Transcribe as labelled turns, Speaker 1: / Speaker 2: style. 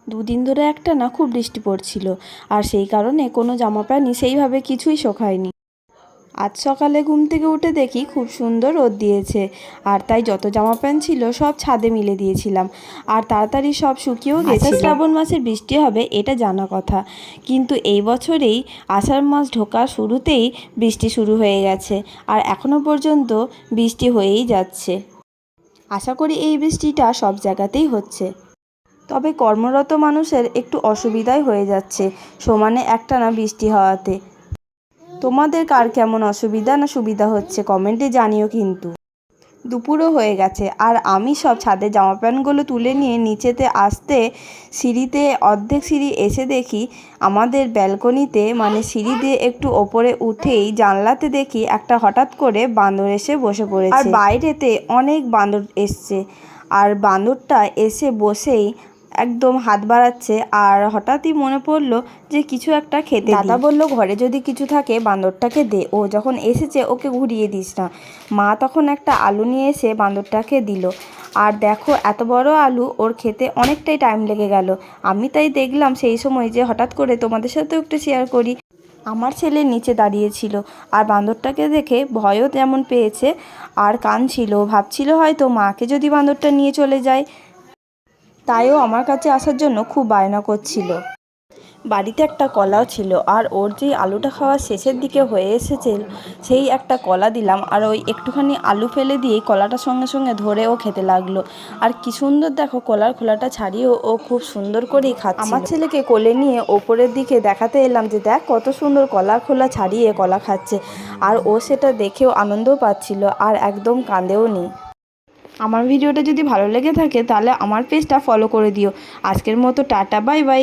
Speaker 1: দুদিন ধরে একটা না খুব বৃষ্টি পড়ছিল, আর সেই কারণে কোনো জামা প্যান্টই সেইভাবে কিছুই শোকায়নি। আজ সকালে ঘুম থেকে উঠে দেখি খুব সুন্দর রোদ দিয়েছে, আর তাই যত জামা প্যান্ট ছিল সব ছাদে মিলে দিয়েছিলাম, আর তাড়াতাড়ি সব শুকিয়েও গেছে। শ্রাবণ মাসের বৃষ্টি হবে এটা জানা কথা, কিন্তু এই বছরেই আষাঢ় মাস ঢোকার শুরুতেই বৃষ্টি শুরু হয়ে গেছে, আর এখনও পর্যন্ত বৃষ্টি হয়েই যাচ্ছে। আশা করি এই বৃষ্টিটা সব জায়গাতেই হচ্ছে। তবে কর্মরত মানুষের একটু অসুবিধাই হয়ে যাচ্ছে সমানে একটানা বৃষ্টি হওয়াতে। তোমাদের কার কেমন অসুবিধা না সুবিধা হচ্ছে কমেন্টে জানিও। কিন্তু দুপুরও হয়ে গেছে, আর আমি সব ছাদে জামা প্যান্টগুলো তুলে নিয়ে নিচেতে আসতে সিঁড়িতে অর্ধেক সিঁড়ি এসে দেখি আমাদের ব্যালকনিতে মানে সিঁড়ি দিয়ে একটু ওপরে উঠেই জানলাতে দেখি একটা হঠাৎ করে বাঁদর এসে বসে পড়েছে। আর বাইরেতে অনেক বাঁদর এসছে, আর বাঁদরটা এসে বসেই একদম হাত বাড়াচ্ছে, আর হঠাৎই মনে পড়লো যে কিছু একটা খেতে। দাদা বলল ঘরে যদি কিছু থাকে বাঁদরটাকে দে, ও যখন এসেছে ওকে ঘুরিয়ে দিস না। মা তখন একটা আলু নিয়ে এসে বাঁদরটাকে দিল, আর দেখো এত বড় আলু ওর খেতে অনেকটাই টাইম লেগে গেল। আমি তাই দেখলাম সেই সময় যে হঠাৎ করে তোমাদের সাথেও একটু শেয়ার করি। আমার ছেলে নিচে দাঁড়িয়েছিল, আর বাঁদরটাকে দেখে ভয়ও যেমন পেয়েছে আর কাঁদছিল, ভাবছিল হয়তো মাকে যদি বাঁদরটা নিয়ে চলে যায়, তাইও আমার কাছে আসার জন্য খুব বায়না করছিল। বাড়িতে একটা কলাও ছিল, আর ওর যেই আলুটা খাওয়ার শেষের দিকে হয়ে এসেছে সেই একটা কলা দিলাম, আর ওই একটুখানি আলু ফেলে দিয়ে কলাটার সঙ্গে সঙ্গে ধরে ও খেতে লাগলো। আর কি সুন্দর দেখো কলার খোলাটা ছাড়িয়েও ও খুব সুন্দর করেই খাচ্ছে। আমার ছেলেকে কোলে নিয়ে ওপরের দিকে দেখাতে এলাম যে দেখ কত সুন্দর কলার খোলা ছাড়িয়ে কলা খাচ্ছে, আর ও সেটা দেখেও আনন্দও পাচ্ছিল আর একদম কাঁদেও নি। আমার ভিডিওটা যদি ভালো লেগে থাকে তাহলে আমার পেজটা ফলো করে দিও। আজকের মতো টাটা, বাই বাই।